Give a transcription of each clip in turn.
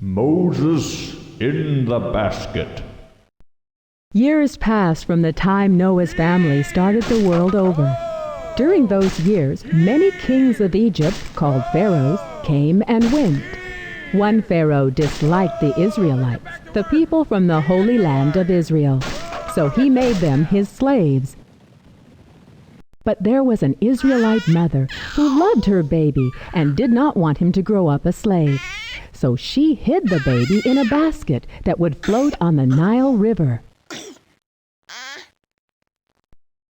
Moses in the basket. Years passed from the time Noah's family started the world over. During those years, many kings of Egypt, called pharaohs, came and went. One pharaoh disliked the Israelites, the people from the Holy Land of Israel, so he made them his slaves. But there was an Israelite mother who loved her baby and did not want him to grow up a slave. So she hid the baby in a basket that would float on the Nile River.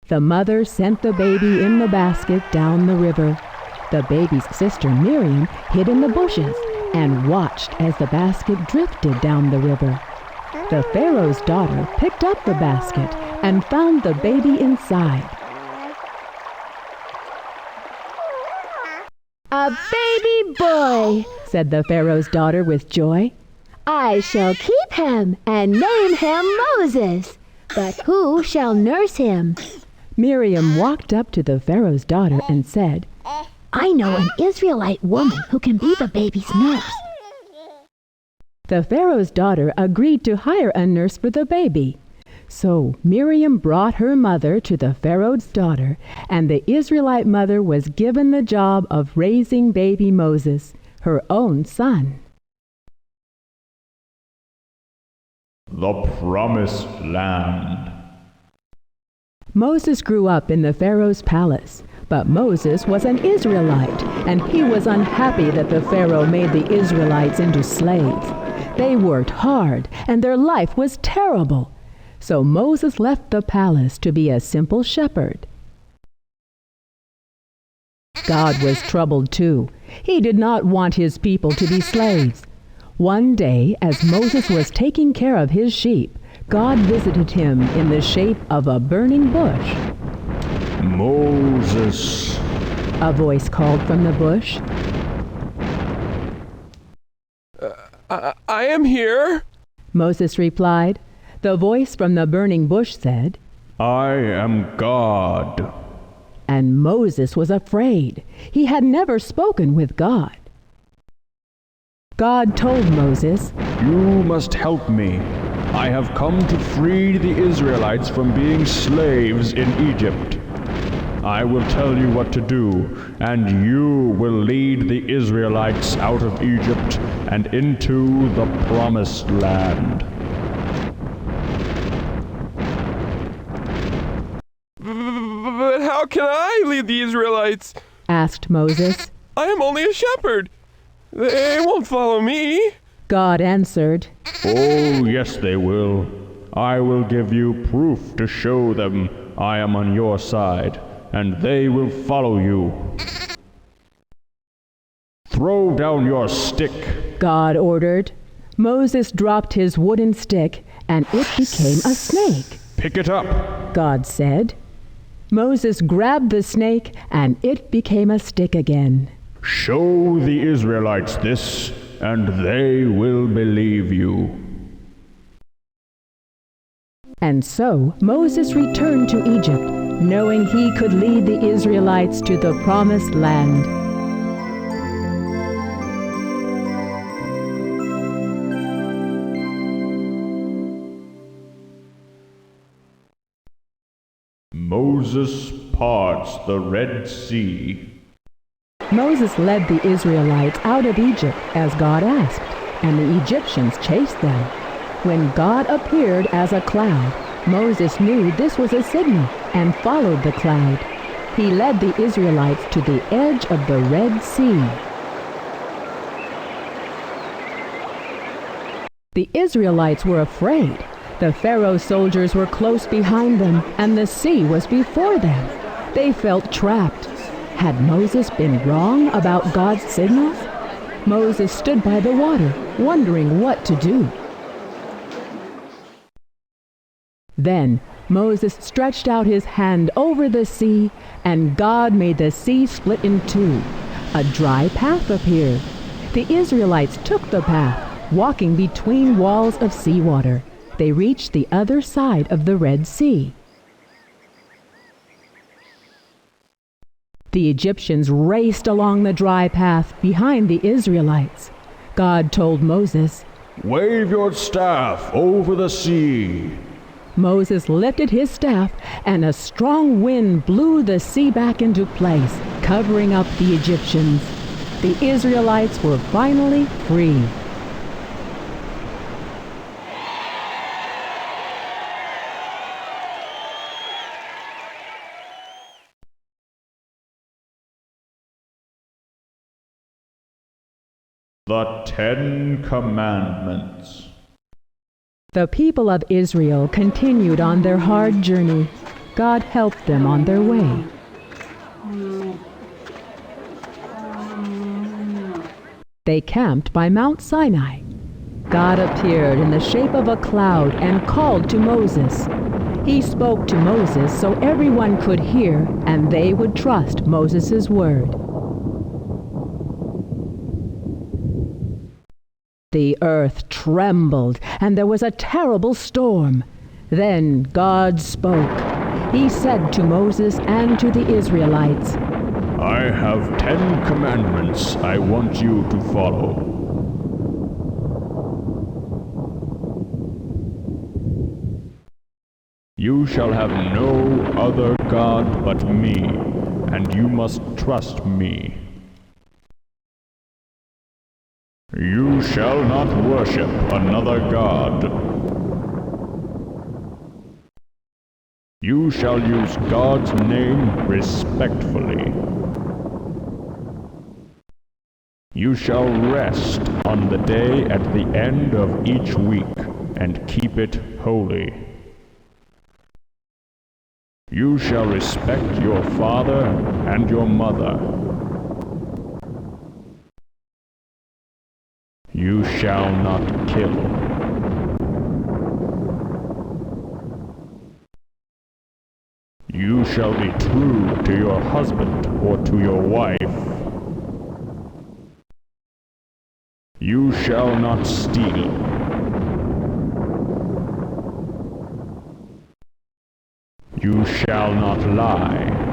The mother sent the baby in the basket down the river. The baby's sister Miriam hid in the bushes and watched as the basket drifted down the river. The Pharaoh's daughter picked up the basket and found the baby inside. "A baby boy," said the Pharaoh's daughter with joy. "I shall keep him and name him Moses. But who shall nurse him?" Miriam walked up to the Pharaoh's daughter and said, "I know an Israelite woman who can be the baby's nurse." The Pharaoh's daughter agreed to hire a nurse for the baby. So Miriam brought her mother to the Pharaoh's daughter, and the Israelite mother was given the job of raising baby Moses, her own son. The Promised Land. Moses grew up in the Pharaoh's palace, but Moses was an Israelite, and he was unhappy that the Pharaoh made the Israelites into slaves. They worked hard, and their life was terrible. So Moses left the palace to be a simple shepherd. God was troubled too. He did not want his people to be slaves. One day, as Moses was taking care of his sheep, God visited him in the shape of a burning bush. Moses, a voice called from the bush. I am here, Moses replied. The voice from the burning bush said, I am God. And Moses was afraid. He had never spoken with God. God told Moses, You must help me. I have come to free the Israelites from being slaves in Egypt. I will tell you what to do, and you will lead the Israelites out of Egypt and into the Promised Land. But how can I lead the Israelites? Asked Moses. I am only a shepherd. They won't follow me. God answered, Oh, yes, they will. I will give you proof to show them I am on your side, and they will follow you. Throw down your stick, God ordered. Moses dropped his wooden stick, and it became a snake. Pick it up, God said. Moses grabbed the snake, and it became a stick again. Show the Israelites this, and they will believe you. And so Moses returned to Egypt, knowing he could lead the Israelites to the Promised Land. Moses parts the Red Sea. Moses led the Israelites out of Egypt as God asked, and the Egyptians chased them. When God appeared as a cloud, Moses knew this was a signal and followed the cloud. He led the Israelites to the edge of the Red Sea. The Israelites were afraid. The Pharaoh's soldiers were close behind them, and the sea was before them. They felt trapped. Had Moses been wrong about God's signals? Moses stood by the water, wondering what to do. Then Moses stretched out his hand over the sea, and God made the sea split in two. A dry path appeared. The Israelites took the path, walking between walls of seawater. They reached the other side of the Red Sea. The Egyptians raced along the dry path behind the Israelites. God told Moses. Wave your staff over the sea. Moses lifted his staff, and a strong wind blew the sea back into place, covering up the Egyptians. The Israelites were finally free. The 10 Commandments. The people of Israel continued on their hard journey. God helped them on their way. They camped by Mount Sinai. God appeared in the shape of a cloud and called to Moses. He spoke to Moses so everyone could hear, and they would trust Moses' word. The earth trembled, and there was a terrible storm. Then God spoke. He said to Moses and to the Israelites, I have 10 commandments I want you to follow. You shall have no other God but me, and you must trust me. You shall not worship another god. You shall use God's name respectfully. You shall rest on the day at the end of each week and keep it holy. You shall respect your father and your mother. You shall not kill. You shall be true to your husband or to your wife. You shall not steal. You shall not lie.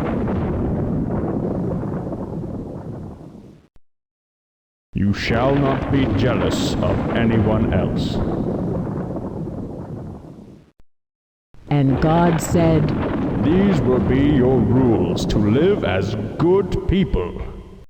You shall not be jealous of anyone else. and God said, These will be your rules to live as good people.